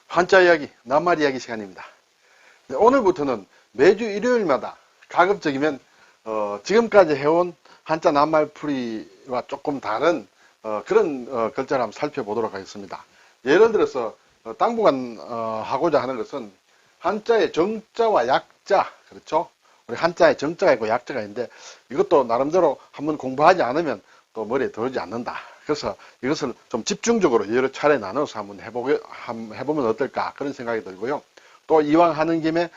한자 이야기, 낱말 이야기 시간입니다. 네, 오늘부터는 매주 일요일마다 가급적이면 지금까지 해온 한자 낱말풀이와 조금 다른 그런 글자를 한번 살펴보도록 하겠습니다. 예를 들어서 당분간 하고자 하는 것은 한자의 정자와 약자, 그렇죠? 우리 한자에 정자가 있고 약자가 있는데 이것도 나름대로 한번 공부하지 않으면 또 머리에 들어오지 않는다. 그래서 이것을 좀 집중적으로 여러 차례 나눠서 한번 해보면 어떨까 그런 생각이 들고요. 또 이왕 하는 김에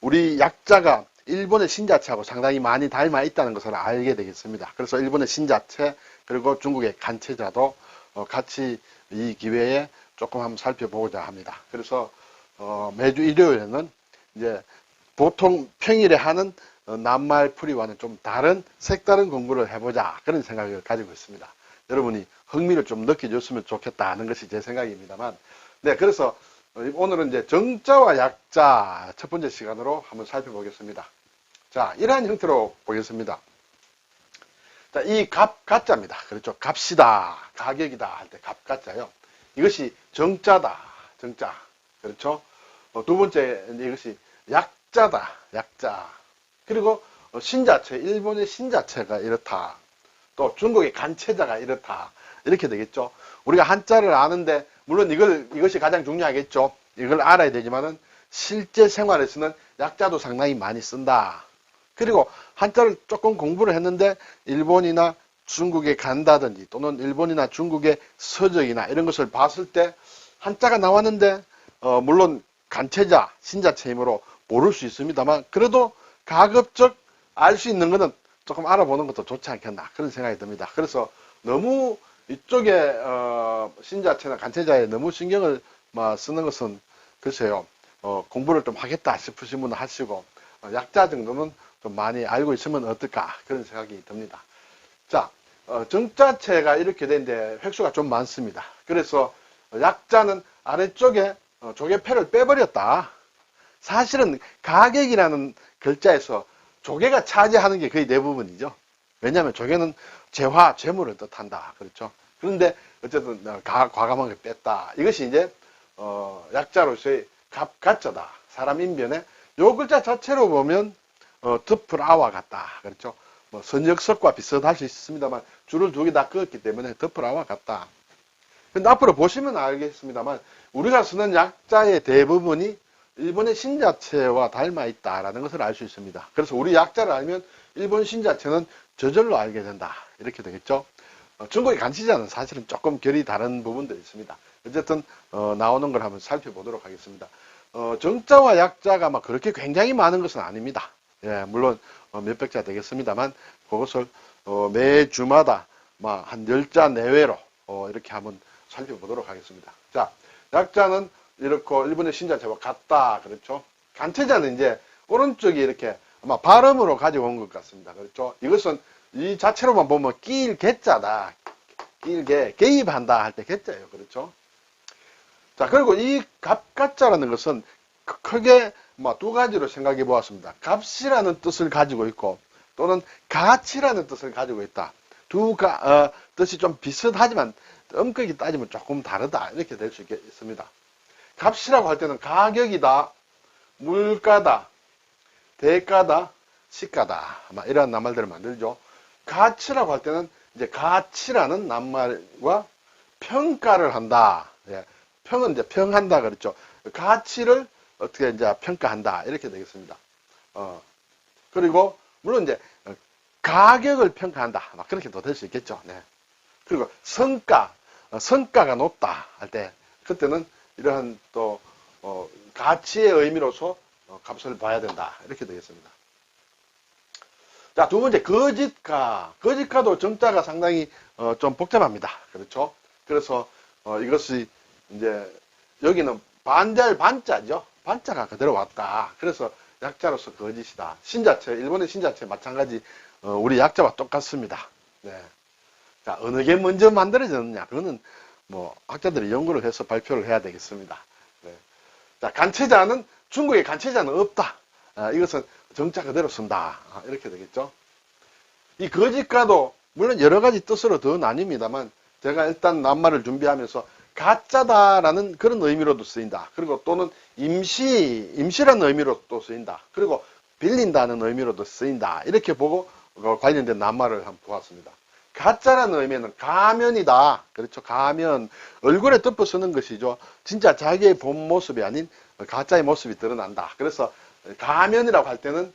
우리 약자가 일본의 신자체하고 상당히 많이 닮아 있다는 것을 알게 되겠습니다. 그래서 일본의 신자체 그리고 중국의 간체자도 같이 이 기회에 조금 한번 살펴보고자 합니다. 그래서 매주 일요일에는 이제 보통 평일에 하는 낱말풀이와는 좀 다른 색다른 공부를 해보자 그런 생각을 가지고 있습니다. 여러분이 흥미를 좀 느껴줬으면 좋겠다는 것이 제 생각입니다만, 네, 그래서 오늘은 이제 정자와 약자 첫 번째 시간으로 한번 살펴보겠습니다. 자, 이러한 형태로 보겠습니다. 자, 이 가짜입니다. 그렇죠. 값이다, 가격이다 할 때 가짜요. 이것이 정자다, 정자. 그렇죠. 두 번째 이것이 약자다, 약자. 그리고 신자체, 일본의 신자체가 이렇다. 또 중국의 간체자가 이렇다. 이렇게 되겠죠. 우리가 한자를 아는데 물론 이것이 가장 중요하겠죠. 이걸 알아야 되지만은 실제 생활에서는 약자도 상당히 많이 쓴다. 그리고 한자를 조금 공부를 했는데 일본이나 중국에 간다든지 또는 일본이나 중국의 서적이나 이런 것을 봤을 때 한자가 나왔는데 물론 간체자, 신자체이므로 모를 수 있습니다만 그래도 가급적 알 수 있는 것은 조금 알아보는 것도 좋지 않겠나 그런 생각이 듭니다. 그래서 너무 이쪽에 신자체나 간체자에 너무 신경을 쓰는 것은 글쎄요 공부를 좀 하겠다 싶으신 분은 하시고 약자 정도는 좀 많이 알고 있으면 어떨까 그런 생각이 듭니다. 자, 정자체가 이렇게 되는데 획수가 좀 많습니다. 그래서 약자는 아래쪽에 조개패를 빼버렸다. 사실은 가격이라는 글자에서 조개가 차지하는 게 거의 대부분이죠. 왜냐하면 조개는 재화, 재물을 뜻한다. 그렇죠. 그런데 어쨌든 과감하게 뺐다. 이것이 이제 약자로서의 가짜다. 사람 인변에 요 글자 자체로 보면 덮을아와 같다. 그렇죠. 뭐 선역석과 비슷할 수 있습니다만 줄을 두 개 다 그었기 때문에 덮을아와 같다. 근데 앞으로 보시면 알겠습니다만 우리가 쓰는 약자의 대부분이 일본의 신자체와 닮아 있다라는 것을 알 수 있습니다. 그래서 우리 약자를 알면 일본 신자체는 저절로 알게 된다. 이렇게 되겠죠. 중국의 간치자는 사실은 조금 결이 다른 부분들이 있습니다. 어쨌든 나오는 걸 한번 살펴보도록 하겠습니다. 정자와 약자가 막 그렇게 굉장히 많은 것은 아닙니다. 예, 물론 몇백 자 되겠습니다만 그것을 매주마다 한 10자 내외로 이렇게 한번 살펴보도록 하겠습니다. 자, 약자는 이렇고 일본의 신자체와 같다. 그렇죠. 간체자는 이제 오른쪽이 이렇게 아마 발음으로 가지고 온 것 같습니다. 그렇죠. 이것은 이 자체로만 보면 끼일 개자다. 끼일개, 개입한다 할 때 개자예요. 그렇죠. 자, 그리고 이 값자라는 것은 크게 두 가지로 생각해 보았습니다. 값이라는 뜻을 가지고 있고 또는 가치라는 뜻을 가지고 있다. 두 뜻이 좀 비슷하지만 엄격히 따지면 조금 다르다. 이렇게 될 수 있습니다. 값이라고 할 때는 가격이다, 물가다, 대가다, 시가다. 이런 낱말들을 만들죠. 가치라고 할 때는 이제 가치라는 낱말과 평가를 한다. 예. 평은 이제 평한다 그랬죠. 가치를 어떻게 이제 평가한다. 이렇게 되겠습니다. 그리고 물론 이제 가격을 평가한다. 그렇게도 될 수 있겠죠. 네. 그리고 성과가 높다 할 때 그때는 이러한 또 가치의 의미로서 값을 봐야 된다. 이렇게 되겠습니다. 자, 두 번째 거짓가도 정자가 상당히 좀 복잡합니다. 그렇죠? 그래서 이것이 이제 여기는 반자를 반자죠. 반자가 그대로 왔다. 그래서 약자로서 거짓이다. 신자체, 일본의 신자체 마찬가지 우리 약자와 똑같습니다. 네. 자, 어느 게 먼저 만들어졌느냐? 그거는 학자들이 연구를 해서 발표를 해야 되겠습니다. 네. 자, 간체자는 중국의 간체자는 없다. 이것은 정자 그대로 쓴다. 이렇게 되겠죠. 이 거짓가도 물론 여러 가지 뜻으로 더 나뉩니다만 제가 일단 낱말을 준비하면서 가짜다라는 그런 의미로도 쓰인다. 그리고 또는 임시라는 의미로 또 쓰인다. 그리고 빌린다는 의미로도 쓰인다. 이렇게 보고 관련된 낱말을 한번 보았습니다. 가짜라는 의미는 가면이다. 그렇죠. 가면. 얼굴에 덮어 쓰는 것이죠. 진짜 자기의 본 모습이 아닌 가짜의 모습이 드러난다. 그래서 가면이라고 할 때는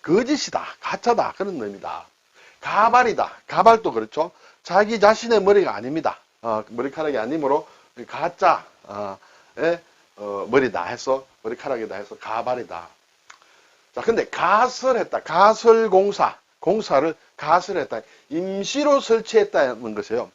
거짓이다. 가짜다. 그런 의미다. 가발이다. 가발도 그렇죠. 자기 자신의 머리가 아닙니다. 머리카락이 아니므로 가짜의 머리다 해서 머리카락이다 해서 가발이다. 자, 근데 가설했다. 가설공사. 공사를 가설했다. 임시로 설치했다는 것이에요.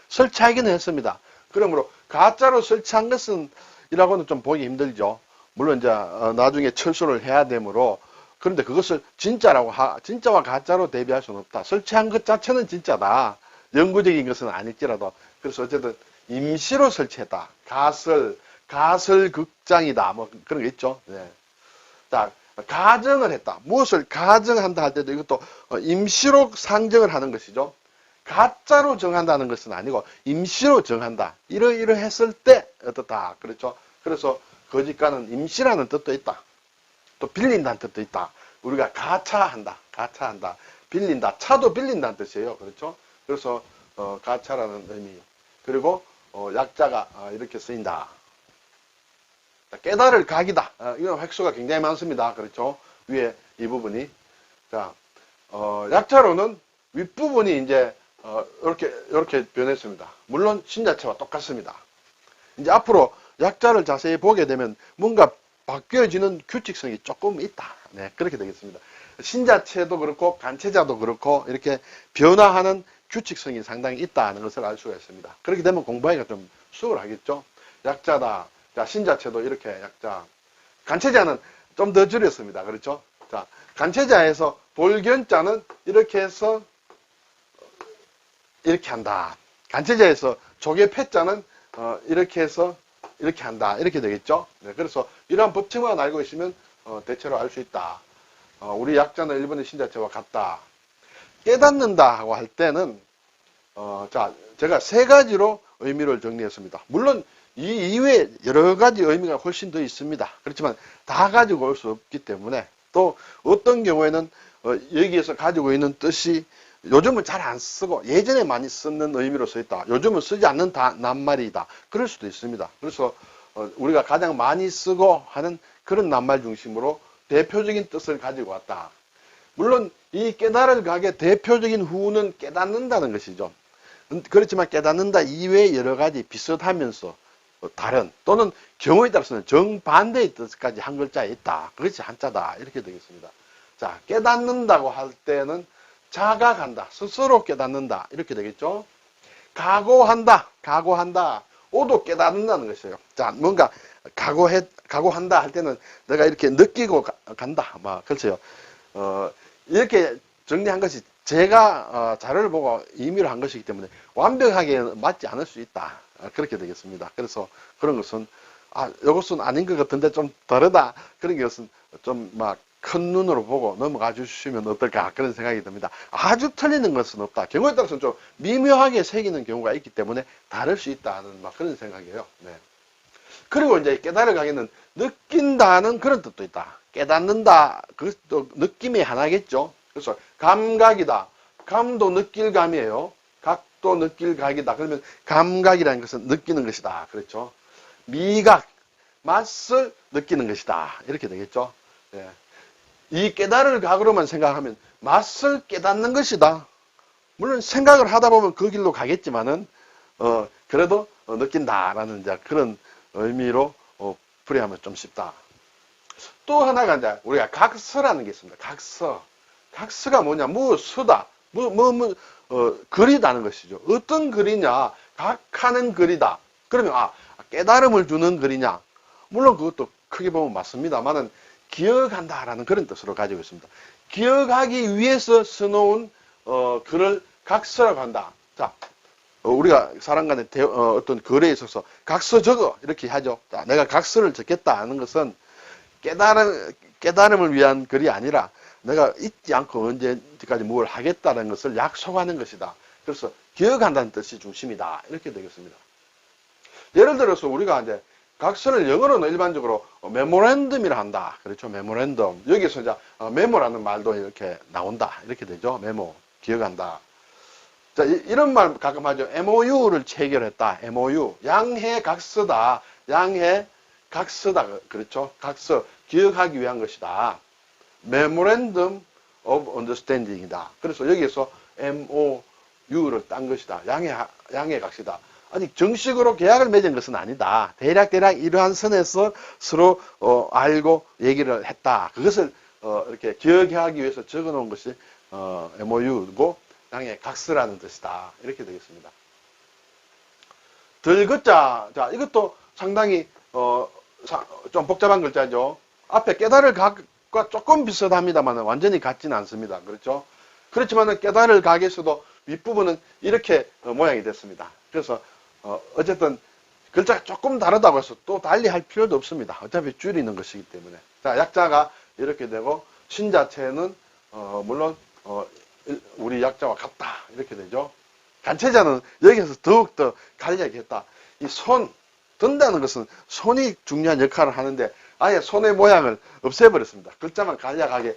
설치하기는 했습니다. 그러므로 가짜로 설치한 것은 이라고는 좀 보기 힘들죠. 물론 이제 나중에 철수를 해야 되므로 그런데 그것을 진짜와 가짜로 대비할 수는 없다. 설치한 것 자체는 진짜다. 영구적인 것은 아닐지라도. 그래서 어쨌든 임시로 설치했다. 가설극장이다. 뭐 그런 게 있죠. 네. 자, 가정을 했다. 무엇을 가정한다 할 때도 이것도 임시로 상정을 하는 것이죠. 가짜로 정한다는 것은 아니고 임시로 정한다. 이러했을 때 어떻다. 그렇죠. 그래서 거짓가는 임시라는 뜻도 있다. 또 빌린다는 뜻도 있다. 우리가 가차한다. 빌린다. 차도 빌린다는 뜻이에요. 그렇죠. 그래서 가차라는 의미. 그리고 약자가 이렇게 쓰인다. 깨달을 각이다. 이건 획수가 굉장히 많습니다. 그렇죠. 위에 이 부분이. 자, 약자로는 윗부분이 이제 이렇게 변했습니다. 물론 신자체와 똑같습니다. 이제 앞으로 약자를 자세히 보게 되면 뭔가 바뀌어지는 규칙성이 조금 있다. 네, 그렇게 되겠습니다. 신자체도 그렇고 간체자도 그렇고 이렇게 변화하는 규칙성이 상당히 있다는 것을 알 수가 있습니다. 그렇게 되면 공부하기가 좀 수월하겠죠. 약자다. 자, 신자체도 이렇게 약자. 간체자는 좀 더 줄였습니다. 그렇죠? 자, 간체자에서 볼견자는 이렇게 해서 이렇게 한다. 간체자에서 조개패자는 이렇게 해서 이렇게 한다. 이렇게 되겠죠? 네, 그래서 이러한 법칙만 알고 있으면 대체로 알 수 있다. 우리 약자는 일본의 신자체와 같다. 깨닫는다 하고 할 때는 자, 제가 세 가지로 의미를 정리했습니다. 물론 이 이외에 여러 가지 의미가 훨씬 더 있습니다. 그렇지만 다 가지고 올 수 없기 때문에 또 어떤 경우에는 여기에서 가지고 있는 뜻이 요즘은 잘 안 쓰고 예전에 많이 쓰는 의미로 써 있다. 요즘은 쓰지 않는 낱말이다. 그럴 수도 있습니다. 그래서 우리가 가장 많이 쓰고 하는 그런 낱말 중심으로 대표적인 뜻을 가지고 왔다. 물론 이 깨달을 각의 대표적인 후는 깨닫는다는 것이죠. 그렇지만 깨닫는다 이외에 여러 가지 비슷하면서 다른 또는 경우에 따라서는 정반대의 뜻까지 한 글자에 있다. 그것이 한자다. 이렇게 되겠습니다. 자, 깨닫는다고 할 때는 자각한다. 스스로 깨닫는다. 이렇게 되겠죠. 각오한다. 오도 깨닫는다는 것이에요. 자, 뭔가 각오한다 할 때는 내가 이렇게 느끼고 간다. 그렇죠. 이렇게 정리한 것이 제가 자료를 보고 임의로 한 것이기 때문에 완벽하게 맞지 않을 수 있다. 그렇게 되겠습니다. 그래서 그런 것은 이것은 아닌 것 같은데 좀 다르다. 그런 것은 좀 큰 눈으로 보고 넘어가 주시면 어떨까 그런 생각이 듭니다. 아주 틀리는 것은 없다. 경우에 따라서는 좀 미묘하게 새기는 경우가 있기 때문에 다를 수 있다는 그런 생각이에요. 네. 그리고 이제 깨달을 가게는 느낀다는 그런 뜻도 있다. 깨닫는다. 그것도 느낌의 하나겠죠. 그래서 감각이다. 감도 느낄 감이에요. 각도 느낄 각이다. 그러면 감각이라는 것은 느끼는 것이다. 그렇죠. 미각, 맛을 느끼는 것이다. 이렇게 되겠죠. 네. 이 깨달을 각으로만 생각하면 맛을 깨닫는 것이다. 물론 생각을 하다 보면 그 길로 가겠지만은 그래도 느낀다라는 이제 그런 의미로 풀이하면 좀 쉽다. 또 하나가 이제 우리가 각서라는 게 있습니다. 각서가 뭐냐? 서다. 글이다는 것이죠. 어떤 글이냐? 각하는 글이다. 그러면 깨달음을 주는 글이냐? 물론 그것도 크게 보면 맞습니다만은 기억한다라는 그런 뜻으로 가지고 있습니다. 기억하기 위해서 써놓은 글을 각서라고 한다. 자, 우리가 사람 간의 어떤 거래에 있어서 각서 적어 이렇게 하죠. 자, 내가 각서를 적겠다 하는 것은 깨달음을 위한 글이 아니라 내가 잊지 않고 언제까지 뭘 하겠다는 것을 약속하는 것이다. 그래서 기억한다는 뜻이 중심이다. 이렇게 되겠습니다. 예를 들어서 우리가 이제 각서를 영어로는 일반적으로 메모랜덤이라 한다. 그렇죠. 메모랜덤. 여기서 이제 메모라는 말도 이렇게 나온다. 이렇게 되죠. 메모. 기억한다. 자, 이런 말 가끔 하죠. MOU를 체결했다. MOU. 양해 각서다. 양해 각서다. 그렇죠. 각서. 기억하기 위한 것이다. Memorandum of Understanding이다. 그래서 여기에서 MOU를 딴 것이다. 양해 각서다. 아직 정식으로 계약을 맺은 것은 아니다. 대략 이러한 선에서 서로 알고 얘기를 했다. 그것을 이렇게 기억하기 위해서 적어놓은 것이 MOU고 양해 각서라는 뜻이다. 이렇게 되겠습니다. 들긋자. 자, 이것도 상당히 좀 복잡한 글자죠. 앞에 깨달을 각과 조금 비슷합니다만 완전히 같지는 않습니다. 그렇죠? 그렇지만 깨달을 각에서도 윗부분은 이렇게 모양이 됐습니다. 그래서 어쨌든 글자가 조금 다르다고 해서 또 달리 할 필요도 없습니다. 어차피 줄이는 것이기 때문에. 자, 약자가 이렇게 되고 신 자체는 물론 우리 약자와 같다. 이렇게 되죠. 간체자는 여기서 더욱더 간략하게 했다. 이 손, 든다는 것은 손이 중요한 역할을 하는데 아예 손의 모양을 없애버렸습니다. 글자만 간략하게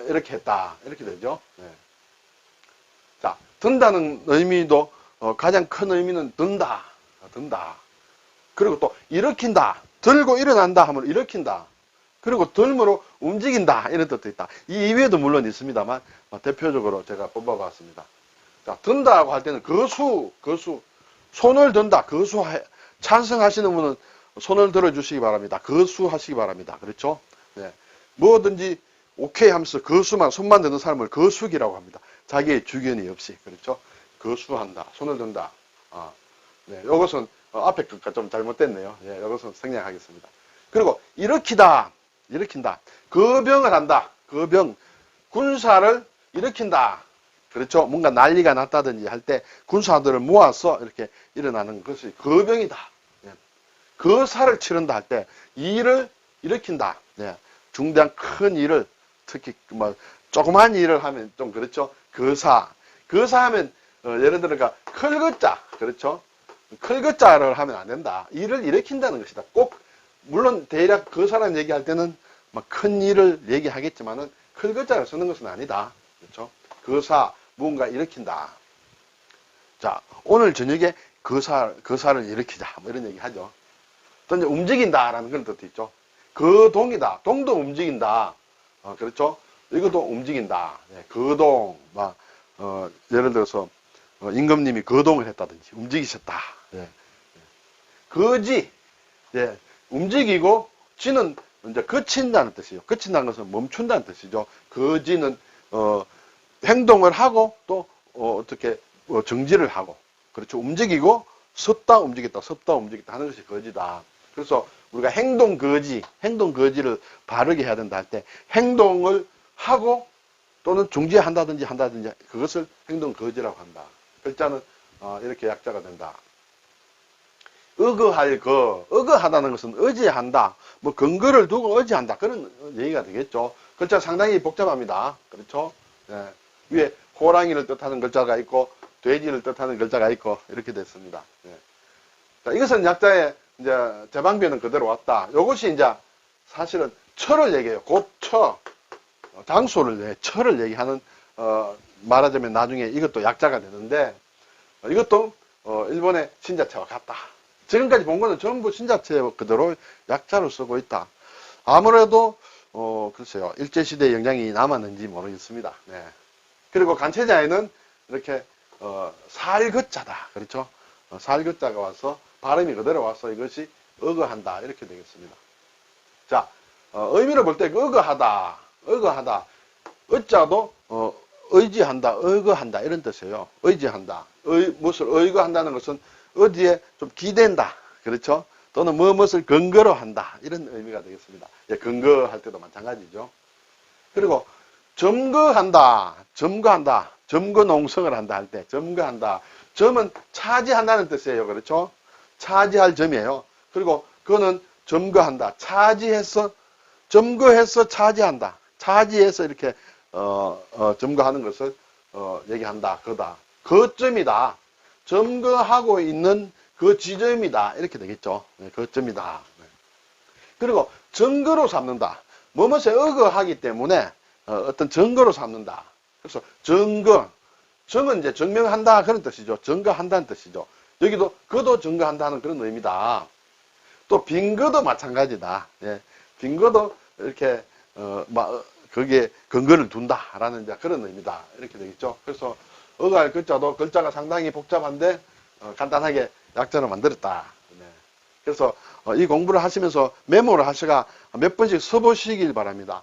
이렇게 했다. 이렇게 되죠. 네. 자, 든다는 의미도 가장 큰 의미는 든다. 그리고 또 일으킨다. 들고 일어난다 하면 일으킨다. 그리고 들므로 움직인다. 이런 뜻도 있다. 이 이외에도 물론 있습니다만 대표적으로 제가 뽑아봤습니다. 자, 든다고 할 때는 거수. 손을 든다. 찬성하시는 분은 손을 들어주시기 바랍니다. 거수하시기 바랍니다. 그렇죠? 네. 뭐든지 오케이 하면서 손만 드는 사람을 거수기라고 합니다. 자기의 주견이 없이. 그렇죠? 거수한다. 손을 든다. 네. 이것은 앞에 것과 좀 잘못됐네요. 예, 이것은 생략하겠습니다. 그리고 일으킨다. 거병을 한다. 군사를 일으킨다. 그렇죠? 뭔가 난리가 났다든지 할 때 군사들을 모아서 이렇게 일어나는 것이 거병이다. 예. 거사를 치른다 할 때 일을 일으킨다. 예. 중대한 큰 일을 특히 조그만 일을 하면 좀 그렇죠. 거사하면 예를 들어서 클거자. 그렇죠? 클거자를 하면 안 된다. 일을 일으킨다는 것이다. 꼭 물론 대략 거사라는 얘기할 때는 큰 일을 얘기하겠지만은 클거자를 쓰는 것은 아니다. 그렇죠? 거사 무언가 일으킨다. 자, 오늘 저녁에 거사를 일으키자. 이런 얘기 하죠. 또 이제 움직인다라는 그런 뜻도 있죠. 거동이다. 동도 움직인다. 그렇죠? 이것도 움직인다. 네, 거동. 예를 들어서 임금님이 거동을 했다든지 움직이셨다. 예. 거지. 예. 움직이고 지는 이제 그친다는 뜻이죠. 그친다는 것은 멈춘다는 뜻이죠. 거지는 행동을 하고 또 어떻게 정지를 하고 그렇죠. 움직이고 섰다 움직였다 하는 것이 거지다. 그래서 우리가 행동거지를 바르게 해야 된다 할 때 행동을 하고 또는 중지한다든지 그것을 행동거지라고 한다. 글자는 이렇게 약자가 된다. 의거하다는 것은 의지한다. 근거를 두고 의지한다. 그런 얘기가 되겠죠. 글자 상당히 복잡합니다. 그렇죠? 네. 위에 호랑이를 뜻하는 글자가 있고 돼지를 뜻하는 글자가 있고 이렇게 됐습니다. 네. 자, 이것은 약자의 이제 제방변은 그대로 왔다. 이것이 이제 사실은 처를 얘기해요. 장소를 처를 얘기하는 말하자면 나중에 이것도 약자가 되는데 이것도 일본의 신자체와 같다. 지금까지 본 거는 전부 신자체 그대로 약자로 쓰고 있다. 아무래도 글쎄요 일제시대의 영향이 남았는지 모르겠습니다. 네. 그리고 간체자에는 이렇게 살것자다. 그렇죠? 살것자가 와서 발음이 그대로 와서 이것이 의거한다. 이렇게 되겠습니다. 자, 의미를 볼 때 의거하다. 의자도 의지한다, 의거한다 이런 뜻이에요. 의지한다. 무엇을 의거한다는 것은 어디에 좀 기댄다. 그렇죠? 또는 무엇을 근거로 한다. 이런 의미가 되겠습니다. 예, 근거할 때도 마찬가지죠. 그리고 점거한다. 점거 농성을 한다 할 때 점거한다. 점은 차지한다는 뜻이에요. 그렇죠? 차지할 점이에요. 그리고 그거는 점거한다. 점거해서 차지한다. 차지해서 이렇게 점거하는 것을 얘기한다. 거다. 거점이다. 점거하고 있는 그 지점이다. 이렇게 되겠죠. 네, 거점이다. 네. 그리고 증거로 삼는다. 뭐뭇에 의거하기 때문에 어떤 증거로 삼는다. 그래서 증거. 증은 이제 증명한다. 그런 뜻이죠. 증거한다는 뜻이죠. 여기도 그도 증거한다는 그런 의미다. 또 빈거도 마찬가지다. 예. 빈거도 이렇게 거기에 근거를 둔다라는 이제 그런 의미다. 이렇게 되겠죠. 그래서 의거할 글자도 글자가 상당히 복잡한데 간단하게 약자로 만들었다. 네. 그래서 이 공부를 하시면서 메모를 하시가 몇 번씩 써보시길 바랍니다.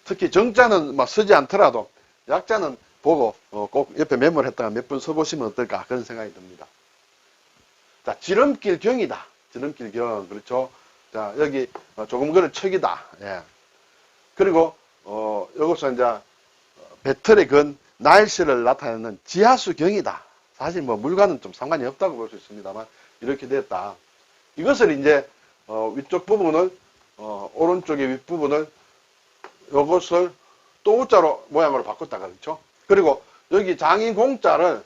특히 정자는 막 쓰지 않더라도 약자는 보고 꼭 옆에 메모를 했다가 몇 번 써보시면 어떨까 그런 생각이 듭니다. 자, 지름길 경이다. 지름길 경. 그렇죠. 자, 여기 조금 그를 척이다. 예. 그리고 여기서 이제 배틀의 근 날씨를 나타내는 지하수 경이다. 사실 뭐 물과는 좀 상관이 없다고 볼 수 있습니다만 이렇게 됐다. 이것을 이제 위쪽 부분을 오른쪽의 윗부분을 요것을 또자로 모양으로 바꿨다 그렇죠. 그리고 여기 장인 공자를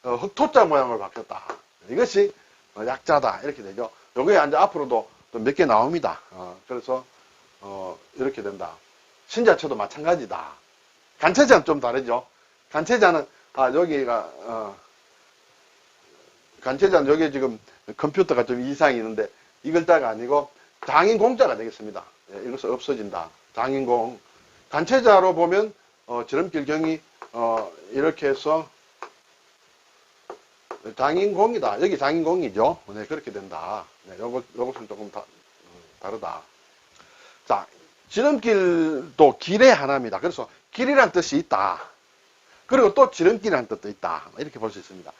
흑토자 모양으로 바뀌었다. 이것이 약자다 이렇게 되죠. 요게 이제 앞으로도 몇 개 나옵니다. 그래서 이렇게 된다. 신자체도 마찬가지다. 간체자는 좀 다르죠. 간체자는 여기가 간체자는 여기 지금 컴퓨터가 좀 이상이 있는데 이 글자가 아니고 장인 공자가 되겠습니다. 예, 이것은 없어진다. 장인공. 간체자로 보면 지름길 경이 이렇게 해서 장인공이다. 여기 장인공이죠. 네, 그렇게 된다. 네, 요것은 조금 다르다. 자, 지름길도 길의 하나입니다. 그래서 길이란 뜻이 있다. 그리고 또 지름길이라는 뜻도 있다. 이렇게 볼 수 있습니다.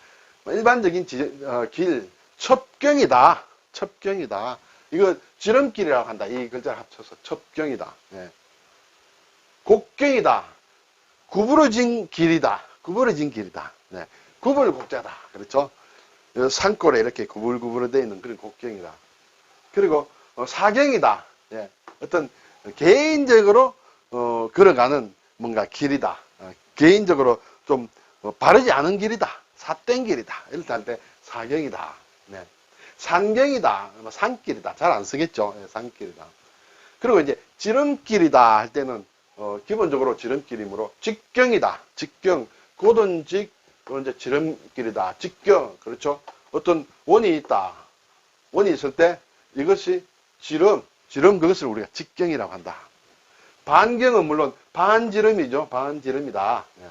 일반적인 길, 첩경이다. 첩경이다. 이거 지름길이라고 한다. 이 글자를 합쳐서 첩경이다. 네. 곡경이다. 구부러진 길이다. 구부러진 길이다. 네. 구불곡자다. 그렇죠? 산골에 이렇게 구불구불 되어 있는 그런 곡경이다. 그리고 사경이다. 예. 어떤 개인적으로 걸어가는 뭔가 길이다. 개인적으로 좀 바르지 않은 길이다. 삿된 길이다. 이럴 때 할 때 사경이다. 네. 산경이다. 산길이다. 잘 안 쓰겠죠. 예, 산길이다. 그리고 이제 지름길이다 할 때는 기본적으로 지름길이므로 직경이다. 직경. 고든직 이제 지름길이다. 직경. 그렇죠? 어떤 원이 있다. 원이 있을 때 이것이 지름 그것을 우리가 직경이라고 한다. 반경은 물론 반지름이죠. 반지름이다. 예.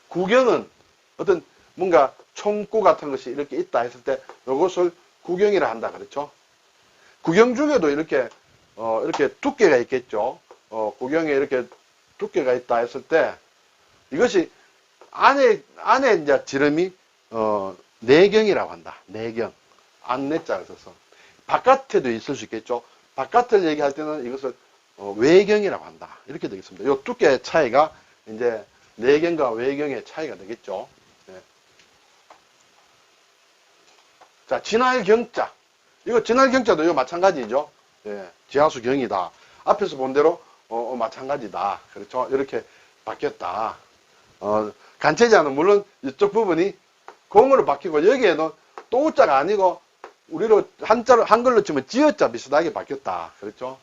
구경은 어떤 뭔가 총구 같은 것이 이렇게 있다 했을 때 이것을 구경이라 한다. 그렇죠? 구경 중에도 이렇게 두께가 있겠죠. 구경에 이렇게 두께가 있다 했을 때 이것이 안에 이제 지름이 내경이라고 한다. 내경. 안내자를 써서. 바깥에도 있을 수 있겠죠. 바깥을 얘기할 때는 이것을 외경이라고 한다. 이렇게 되겠습니다. 이 두께의 차이가 이제 내경과 외경의 차이가 되겠죠. 네. 자, 진할경자. 이거 진할경자도 이거 마찬가지죠. 예, 지하수 경이다. 앞에서 본 대로 마찬가지다. 그렇죠. 이렇게 바뀌었다. 간체자는 물론 이쪽 부분이 공으로 바뀌고 여기에는 또자가 아니고 우리로 한글로 치면 지어자 비슷하게 바뀌었다. 그렇죠?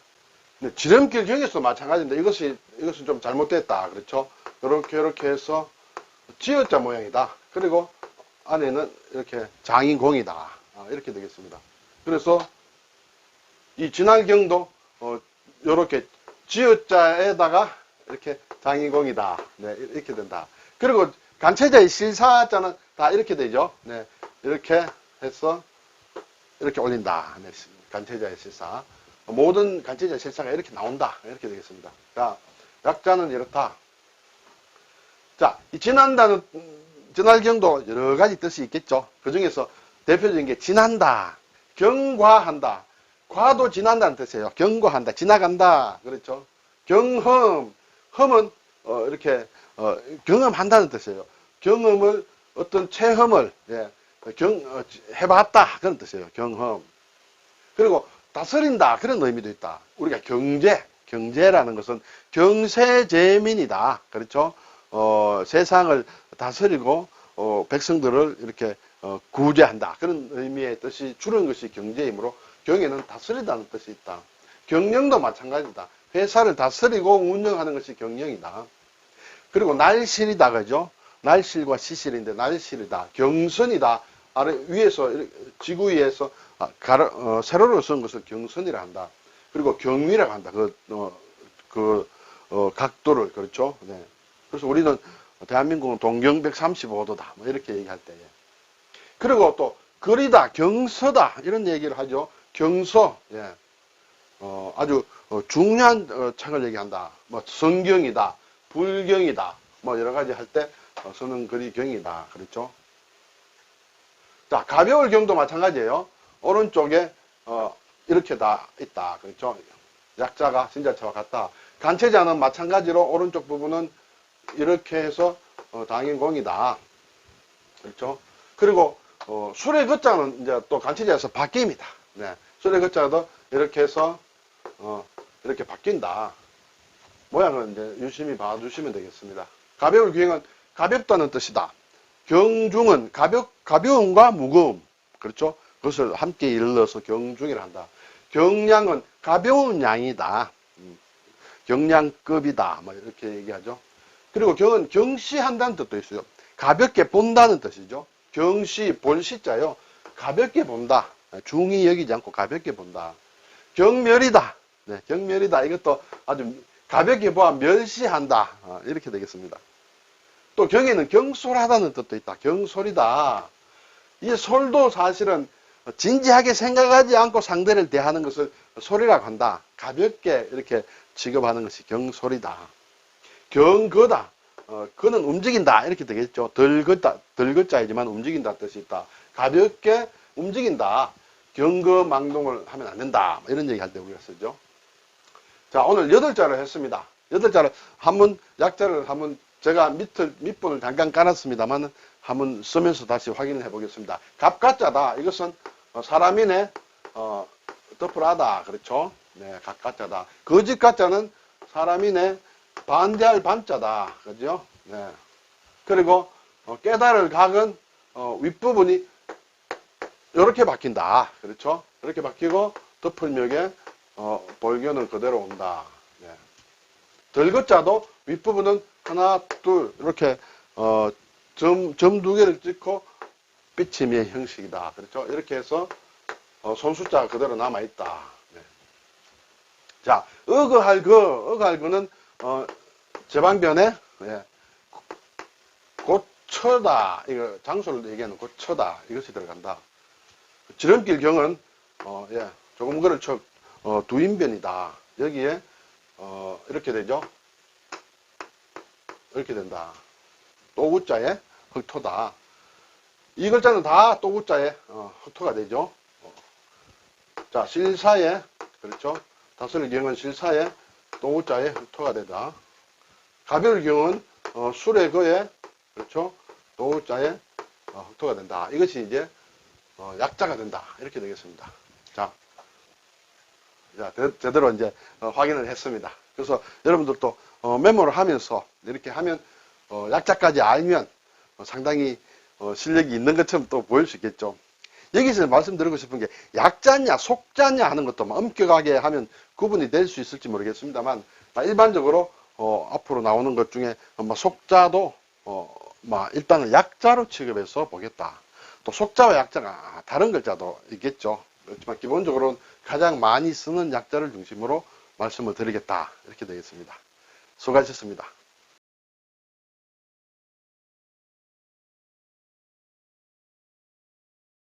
근데 지름길 경에서도 마찬가지인데 이것은 좀 잘못됐다. 그렇죠? 이렇게 해서 지어자 모양이다. 그리고 안에는 이렇게 장인공이다. 이렇게 되겠습니다. 그래서 이 진할경도 이렇게 지어자에다가 이렇게 장인공이다. 네, 이렇게 된다. 그리고 간체자의 실사자는 다 이렇게 되죠. 네, 이렇게 해서 이렇게 올린다. 네, 간체자의 실사. 모든 간체자의 실사가 이렇게 나온다. 이렇게 되겠습니다. 자, 약자는 이렇다. 자, 이 진할경도 여러 가지 뜻이 있겠죠. 그 중에서 대표적인 게 지난다, 경과한다. 과도 지난다는 뜻이에요. 경과한다, 지나간다. 그렇죠. 경험, 험은 이렇게 경험한다는 뜻이에요. 경험을 어떤 체험을 해봤다 그런 뜻이에요. 경험. 그리고 다스린다 그런 의미도 있다. 우리가 경제라는 것은 경세재민이다. 그렇죠. 세상을 다스리고 백성들을 이렇게 구제한다. 그런 의미의 뜻이 줄은 것이 경제이므로 경에는 다스리다는 뜻이 있다. 경영도 마찬가지다. 회사를 다스리고 운영하는 것이 경영이다. 그리고 날실이다. 그죠? 날실과 시실인데 날실이다. 경선이다. 아래 위에서 지구 위에서 세로로 쓴 것을 경선이라 한다. 그리고 경위라고 한다. 각도를 그렇죠. 네. 그래서 우리는 대한민국은 동경 135도다. 뭐 이렇게 얘기할 때에. 그리고 또 거리다, 경서다 이런 얘기를 하죠. 경서, 예. 아주 중요한 책을 얘기한다. 뭐 성경이다, 불경이다, 뭐 여러 가지 할 때 서는 거리 경이다. 그렇죠? 자, 가벼울 경도 마찬가지예요. 오른쪽에 이렇게 다 있다. 그렇죠? 약자가 신자체와 같다. 간체자는 마찬가지로 오른쪽 부분은 이렇게 해서 당인공이다. 그렇죠? 그리고 술의 거자는 이제 또 간체자에서 바뀝니다. 네. 술의 거자도 이렇게 해서 이렇게 바뀐다. 모양은 이제 유심히 봐주시면 되겠습니다. 가벼울 기행은 가볍다는 뜻이다. 경중은 가벼움과 무거움. 그렇죠? 그것을 함께 일러서 경중이라 한다. 경량은 가벼운 양이다. 경량급이다. 뭐 이렇게 얘기하죠. 그리고 경은 경시한다는 뜻도 있어요. 가볍게 본다는 뜻이죠. 경시, 볼시자요. 가볍게 본다. 중히 여기지 않고 가볍게 본다. 경멸이다. 네, 경멸이다. 이것도 아주 가볍게 보아 멸시한다. 이렇게 되겠습니다. 또 경에는 경솔하다는 뜻도 있다. 경솔이다. 이 솔도 사실은 진지하게 생각하지 않고 상대를 대하는 것을 솔이라고 한다. 가볍게 이렇게 취급하는 것이 경솔이다. 경거다. 그는 움직인다. 이렇게 되겠죠. 덜거자이지만 움직인다 뜻이 있다. 가볍게 움직인다. 경거망동을 하면 안 된다. 이런 얘기 할 때 우리가 쓰죠. 자, 오늘 8자를 했습니다. 8자를 약자를 한번 제가 밑본을 잠깐 깔았습니다만 한번 쓰면서 다시 확인을 해 보겠습니다. 갑가자다. 이것은 사람이네 덮으라다. 그렇죠? 네, 갑가자다. 거짓가자는 사람이네 반대할 반자다. 그죠? 네. 그리고 깨달을 각은 윗부분이 이렇게 바뀐다. 그렇죠? 이렇게 바뀌고 덮을묘에 볼견은 그대로 온다. 네. 덜거자도 윗부분은 하나, 둘 이렇게 점 2개를 찍고 삐침의 형식이다. 그렇죠? 이렇게 해서 손숫자가 그대로 남아있다. 네. 자, 어거할거는 제방변에 예, 고처다. 이거 장소를 얘기하는 고처다. 이것이 들어간다. 지름길 경은 예, 조금 그렇죠. 두인변이다. 여기에 이렇게 되죠. 이렇게 된다. 또구자에 흑토다. 이 글자는 다 또구자에 흑토가 되죠. 자, 실사에 그렇죠. 다스릴 경은 실사에 또구자에 흑토가 되다. 가벼울 경은 술의 거에 그렇죠. 또구자에 흑토가 된다. 이것이 이제 약자가 된다. 이렇게 되겠습니다. 자, 제대로 이제 확인을 했습니다. 그래서 여러분들도 메모를 하면서 이렇게 하면 약자까지 알면 상당히 실력이 있는 것처럼 또 보일 수 있겠죠. 여기서 말씀드리고 싶은 게 약자냐 속자냐 하는 것도 엄격하게 하면 구분이 될 수 있을지 모르겠습니다만 일반적으로 앞으로 나오는 것 중에 속자도 일단은 약자로 취급해서 보겠다. 또 속자와 약자가 다른 글자도 있겠죠. 그렇지만 기본적으로는 가장 많이 쓰는 약자를 중심으로 말씀을 드리겠다. 이렇게 되겠습니다. 수고하셨습니다.